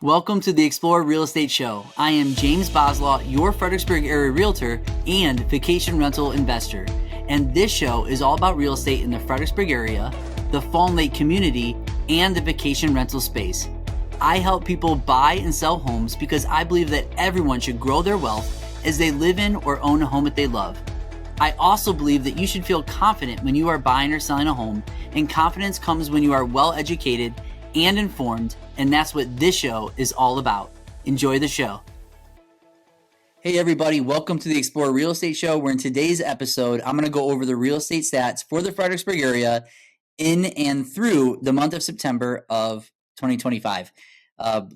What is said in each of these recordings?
Welcome to the Explore Real Estate Show. I am James Boslaw, your Fredericksburg Area realtor and vacation rental investor. And this show is all about real estate in the Fredericksburg area, the Fawn Lake community, and the vacation rental space. I help people buy and sell homes because I believe that everyone should grow their wealth as they live in or own a home that they love. I also believe that you should feel confident when you are buying or selling a home, and confidence comes when you are well educated and informed, and that's what this show is all about. Enjoy the show. Hey everybody, welcome to the Explore Real Estate Show, where in today's episode, I'm going to go over the real estate stats for the Fredericksburg area in and through the month of September of 2025.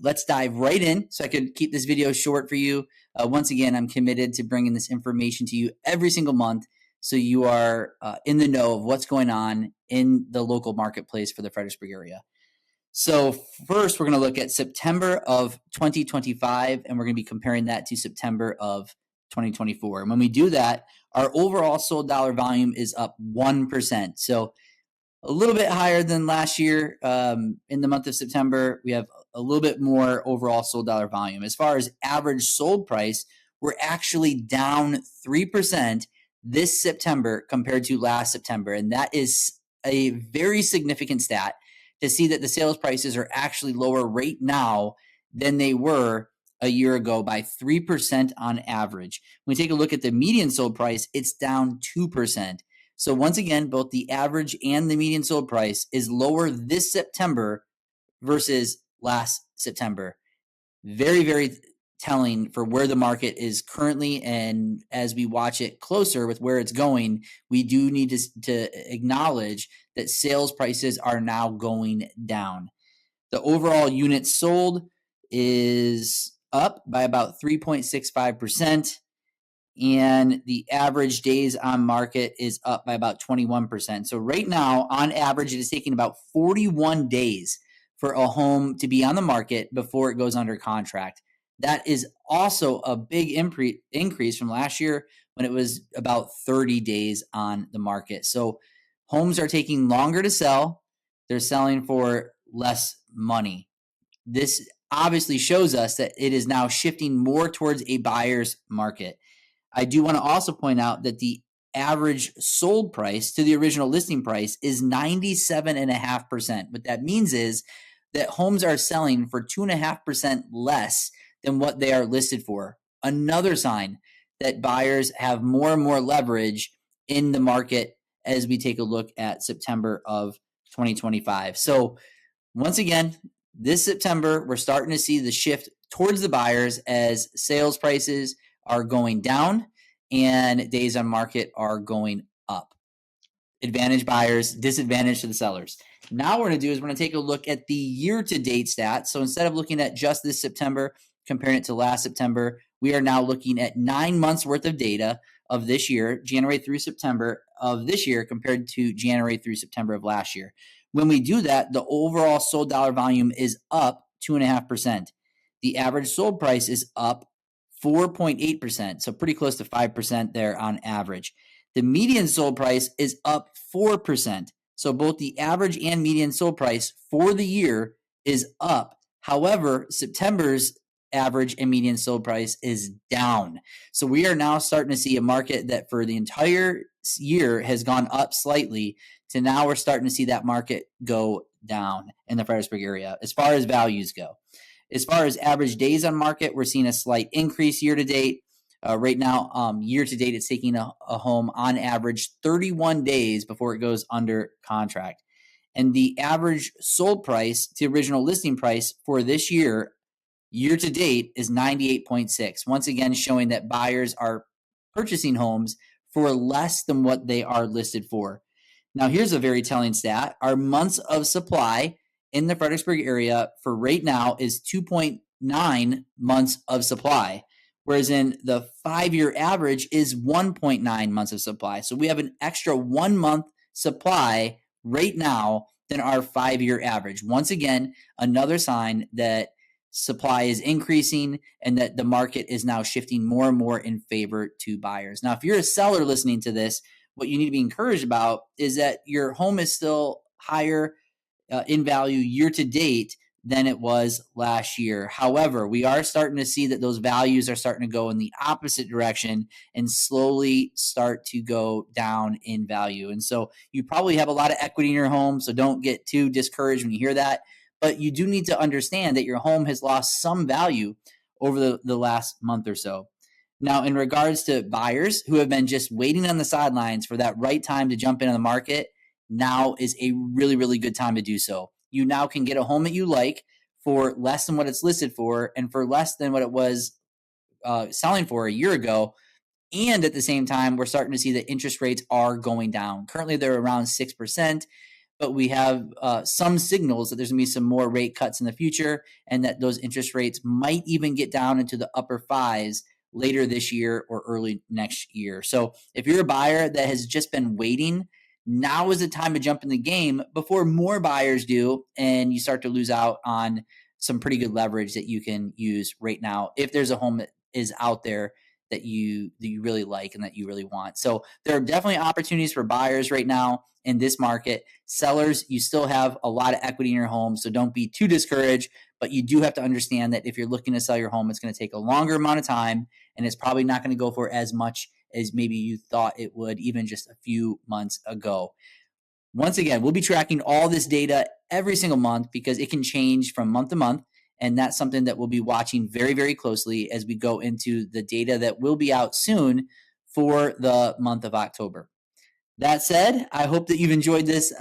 Let's dive right in so I could keep this video short for you. Once again, I'm committed to bringing this information to you every single month so you are in the know of what's going on in the local marketplace for the Fredericksburg area. So first, we're going to look at September of 2025, and we're going to be comparing that to September of 2024. And when we do that, our overall sold dollar volume is up 1%. So a little bit higher than last year. In the month of September, we have a little bit more overall sold dollar volume. As far as average sold price, we're actually down 3% this September compared to last September. And that is a very significant stat, to see that the sales prices are actually lower right now than they were a year ago by 3% on average. When we take a look at the median sold price, it's down 2%. So once again, both the average and the median sold price is lower this September versus last September. Very, very telling for where the market is currently, and as we watch it closer with where it's going, we do need to acknowledge that sales prices are now going down. The overall units sold is up by about 3.65%, and the average days on market is up by about 21%. So right now, on average, it is taking about 41 days for a home to be on the market before it goes under contract. That is also a big increase from last year when it was about 30 days on the market. So homes are taking longer to sell. They're selling for less money. This obviously shows us that it is now shifting more towards a buyer's market. I do want to also point out that the average sold price to the original listing price is 97.5%. What that means is that homes are selling for 2.5% less than what they are listed for. Another sign that buyers have more and more leverage in the market as we take a look at September of 2025. So once again, this September, we're starting to see the shift towards the buyers as sales prices are going down and days on market are going up. Advantage buyers, disadvantage to the sellers. Now what we're going to do is we're going to take a look at the year-to-date stats. So instead of looking at just this September, comparing it to last September, we are now looking at 9 months worth of data of this year, January through September of this year compared to January through September of last year. When we do that, the overall sold dollar volume is up 2.5%. The average sold price is up 4.8%, so pretty close to 5% there on average. The median sold price is up 4%. So both the average and median sold price for the year is up. However, September's average and median sold price is down. So we are now starting to see a market that for the entire year has gone up slightly to now we're starting to see that market go down in the Fredericksburg area as far as values go. As far as average days on market, we're seeing a slight increase year to date. Right now, year to date, it's taking a home on average 31 days before it goes under contract. And the average sold price to original listing price for this year to date is 98.6. Once again, showing that buyers are purchasing homes for less than what they are listed for. Now, here's a very telling stat. Our months of supply in the Fredericksburg area for right now is 2.9 months of supply, whereas in the 5-year average is 1.9 months of supply. So we have an extra 1 month supply right now than our 5-year average. Once again, another sign that supply is increasing and that the market is now shifting more and more in favor to buyers. Now, if you're a seller listening to this, what you need to be encouraged about is that your home is still higher in value year to date than it was last year. However, we are starting to see that those values are starting to go in the opposite direction and slowly start to go down in value. And so you probably have a lot of equity in your home, so don't get too discouraged when you hear that. But you do need to understand that your home has lost some value over the last month or so. Now, in regards to buyers who have been just waiting on the sidelines for that right time to jump into the market, now is a really, really good time to do so. You now can get a home that you like for less than what it's listed for and for less than what it was selling for a year ago. And at the same time, we're starting to see that interest rates are going down. Currently, they're around 6%, but we have some signals that there's going to be some more rate cuts in the future and that those interest rates might even get down into the upper fives later this year or early next year. So if you're a buyer that has just been waiting, now is the time to jump in the game before more buyers do and you start to lose out on some pretty good leverage that you can use right now if there's a home that is out there that you really like and that you really want. So there are definitely opportunities for buyers right now in this market. Sellers, you still have a lot of equity in your home, so don't be too discouraged, but you do have to understand that if you're looking to sell your home, it's going to take a longer amount of time and it's probably not going to go for as much as maybe you thought it would even just a few months ago. Once again, we'll be tracking all this data every single month because it can change from month to month. And that's something that we'll be watching very, very closely as we go into the data that will be out soon for the month of October. That said, I hope that you've enjoyed this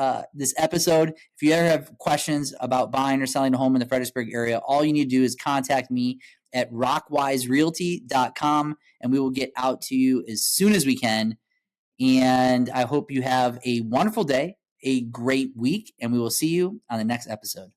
episode. If you ever have questions about buying or selling a home in the Fredericksburg area, all you need to do is contact me at rockwiserealty.com and we will get out to you as soon as we can. And I hope you have a wonderful day, a great week, and we will see you on the next episode.